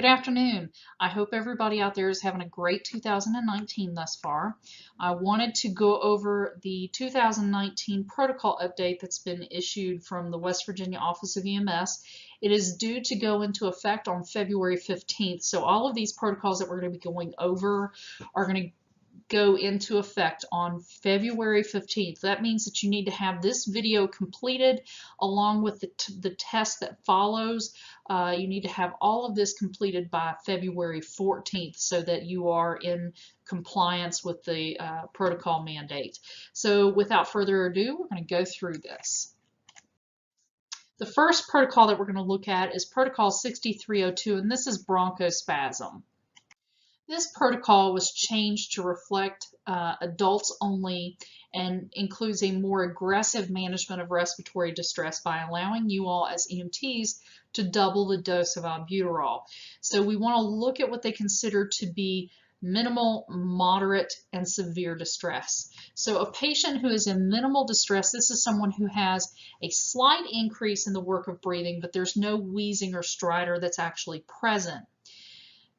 Good afternoon. I hope everybody out there is having a great 2019 thus far. I wanted to go over the 2019 protocol update that's been issued from the West Virginia Office of EMS. It is due to go into effect on February 15th, so all of these protocols that we're going to be going over are going to go into effect on February 15th. That means that you need to have this video completed along with the test that follows. You need to have all of this completed by February 14th so that you are in compliance with the protocol mandate. So without further ado, we're going to go through this. The first protocol that we're going to look at is Protocol 6302, and this is bronchospasm. This protocol was changed to reflect adults only and includes a more aggressive management of respiratory distress by allowing you all as EMTs to double the dose of albuterol. So we want to look at what they consider to be minimal, moderate, and severe distress. So a patient who is in minimal distress, this is someone who has a slight increase in the work of breathing, but there's no wheezing or stridor that's actually present.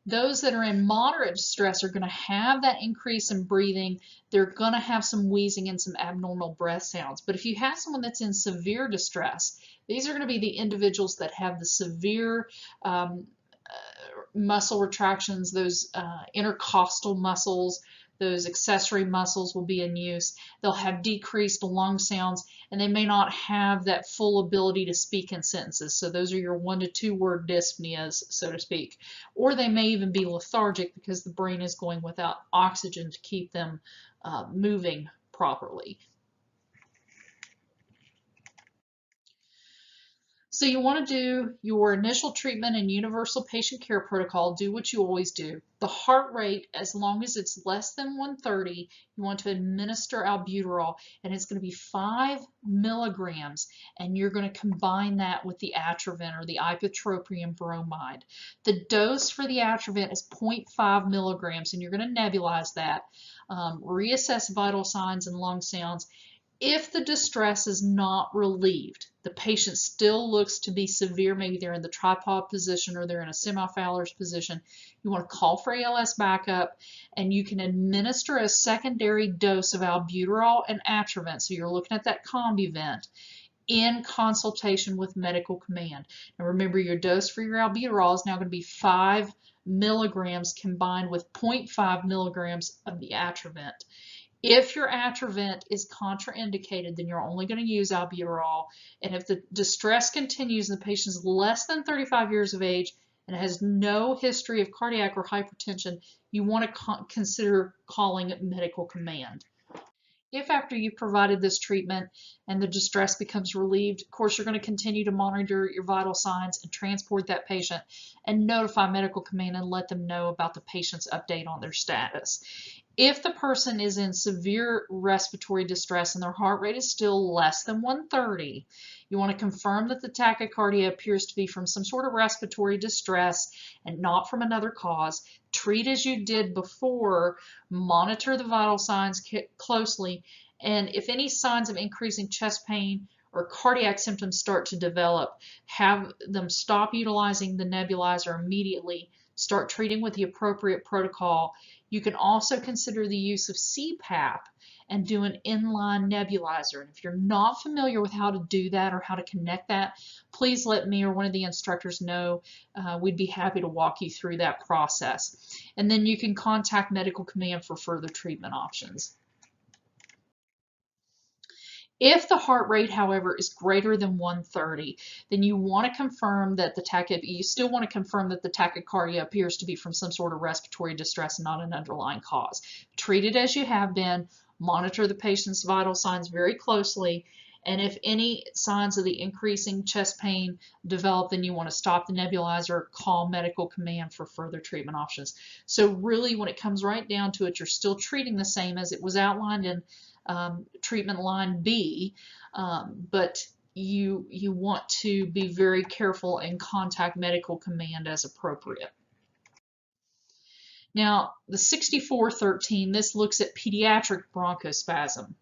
Those that are in moderate distress are going to have that increase in breathing. They're going to have some wheezing and some abnormal breath sounds. But if you have someone that's in severe distress, these are going to be the individuals that have the severe muscle retractions, those intercostal muscles, those accessory muscles will be in use. They'll have decreased lung sounds, and they may not have that full ability to speak in sentences. So those are your 1 to 2 word dyspneas, so to speak. Or they may even be lethargic because the brain is going without oxygen to keep them moving properly. So you want to do your initial treatment and universal patient care protocol. Do what you always do. The heart rate, as long as it's less than 130, you want to administer albuterol, and it's going to be 5 milligrams, and you're going to combine that with the Atrovent or the ipratropium bromide. The dose for the Atrovent is 0.5 milligrams, and you're going to nebulize that. Reassess vital signs and lung sounds. If the distress is not relieved, the patient still looks to be severe, maybe they're in the tripod position or they're in a semi-Fowler's position, you want to call for ALS backup, and you can administer a secondary dose of albuterol and Atrovent. So you're looking at that combi vent in consultation with medical command. Now remember, your dose for your albuterol is now going to be 5 milligrams combined with 0.5 milligrams of the Atrovent. If your Atrovent is contraindicated, then you're only going to use albuterol. And if the distress continues and the patient is less than 35 years of age and has no history of cardiac or hypertension, you want to consider calling medical command. If after you've provided this treatment and the distress becomes relieved, of course, you're going to continue to monitor your vital signs and transport that patient and notify medical command and let them know about the patient's update on their status. If the person is in severe respiratory distress and their heart rate is still less than 130, you want to confirm that the tachycardia appears to be from some sort of respiratory distress and not from another cause. Treat as you did before, monitor the vital signs closely, and if any signs of increasing chest pain or cardiac symptoms start to develop, have them stop utilizing the nebulizer immediately. Start treating with the appropriate protocol. You can also consider the use of CPAP and do an inline nebulizer. And if you're not familiar with how to do that or how to connect that, please let me or one of the instructors know. We'd be happy to walk you through that process. And then you can contact medical command for further treatment options. If the heart rate, however, is greater than 130, then you want to confirm that you still want to confirm that the tachycardia appears to be from some sort of respiratory distress and not an underlying cause. Treat it as you have been, monitor the patient's vital signs very closely, and if any signs of the increasing chest pain develop, then you want to stop the nebulizer, call medical command for further treatment options. So really, when it comes right down to it, you're still treating the same as it was outlined in treatment line B, but you want to be very careful and contact medical command as appropriate. Now, the 6413, this looks at pediatric bronchospasm.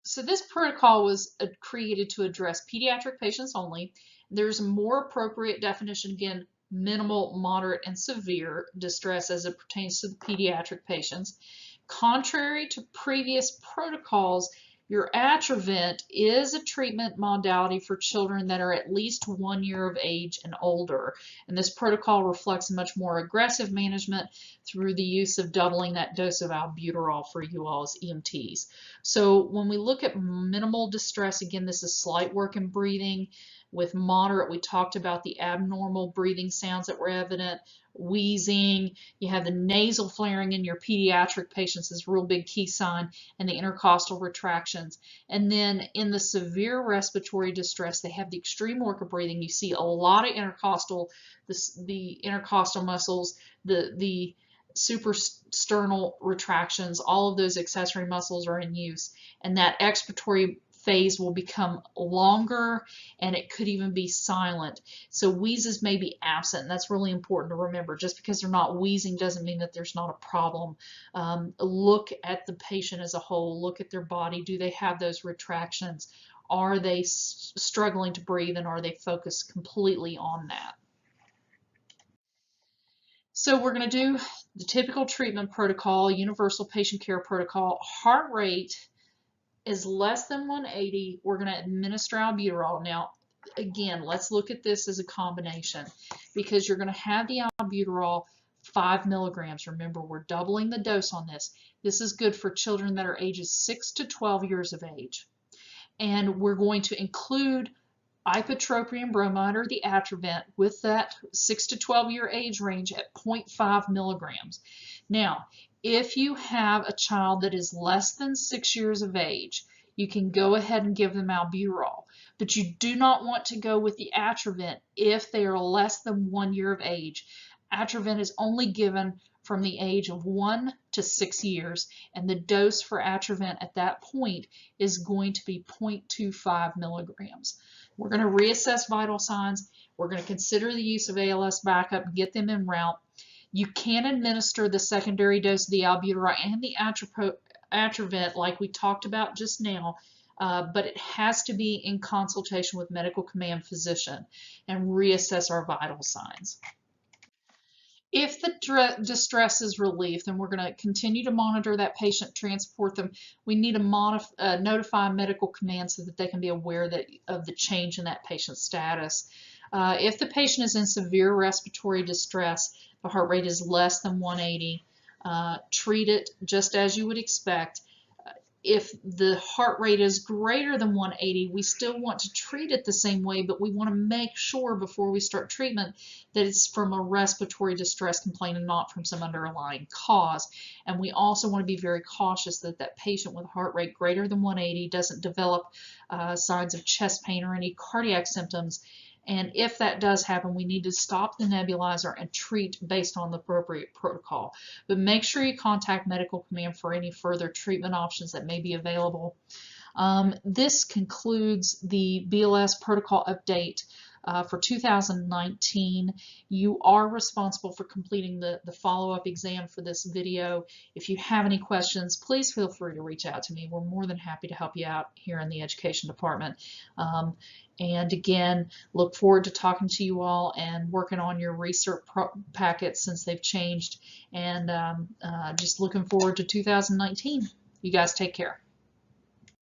So this protocol was created to address pediatric patients only. There's a more appropriate definition, again, minimal, moderate, and severe distress as it pertains to the pediatric patients. Contrary to previous protocols, your Atrovent is a treatment modality for children that are at least 1 year of age and older. And this protocol reflects a much more aggressive management through the use of doubling that dose of albuterol for you all as EMTs. So when we look at minimal distress, again, this is slight work in breathing. With moderate, we talked about the abnormal breathing sounds that were evident, wheezing, you have the nasal flaring in your pediatric patients is a real big key sign, and the intercostal retractions. And then in the severe respiratory distress, they have the extreme work of breathing. You see a lot of intercostal, the intercostal muscles, the suprasternal retractions, all of those accessory muscles are in use, and that expiratory phase will become longer, and it could even be silent. So wheezes may be absent, and that's really important to remember. Just because they're not wheezing doesn't mean that there's not a problem. Look at the patient as a whole. Look at their body. Do they have those retractions? Are they struggling to breathe, and are they focused completely on that? So we're going to do the typical treatment protocol, universal patient care protocol. Heart rate is less than 180, we're going to administer albuterol. Now, again, let's look at this as a combination, because you're going to have the albuterol 5 milligrams. Remember, we're doubling the dose on this. This is good for children that are ages 6 to 12 years of age. And we're going to include ipratropium bromide, or the Atrovent, with that 6 to 12 year age range at 0.5 milligrams. Now, if you have a child that is less than 6 years of age, you can go ahead and give them albuterol, but you do not want to go with the Atrovent if they are less than 1 year of age. Atrovent is only given from the age of 1 to 6 years, and the dose for Atrovent at that point is going to be 0.25 milligrams. We're going to reassess vital signs. We're going to consider the use of ALS backup and get them en route. You can administer the secondary dose of the albuterol and the Atrovent like we talked about just now, but it has to be in consultation with medical command physician and reassess our vital signs. If the distress is relief, then we're going to continue to monitor that patient, transport them. We need to notify medical command so that they can be aware of the change in that patient's status. If the patient is in severe respiratory distress, the heart rate is less than 180, treat it just as you would expect. If the heart rate is greater than 180, we still want to treat it the same way, but we want to make sure before we start treatment that it's from a respiratory distress complaint and not from some underlying cause. And we also want to be very cautious that that patient with a heart rate greater than 180 doesn't develop signs of chest pain or any cardiac symptoms. And if that does happen, we need to stop the nebulizer and treat based on the appropriate protocol. But make sure you contact medical command for any further treatment options that may be available. This concludes the BLS protocol update for 2019. You are responsible for completing the follow-up exam for this video. If you have any questions, please feel free to reach out to me. We're more than happy to help you out here in the education department. And again, look forward to talking to you all and working on your research packets since they've changed. And just looking forward to 2019. You guys take care.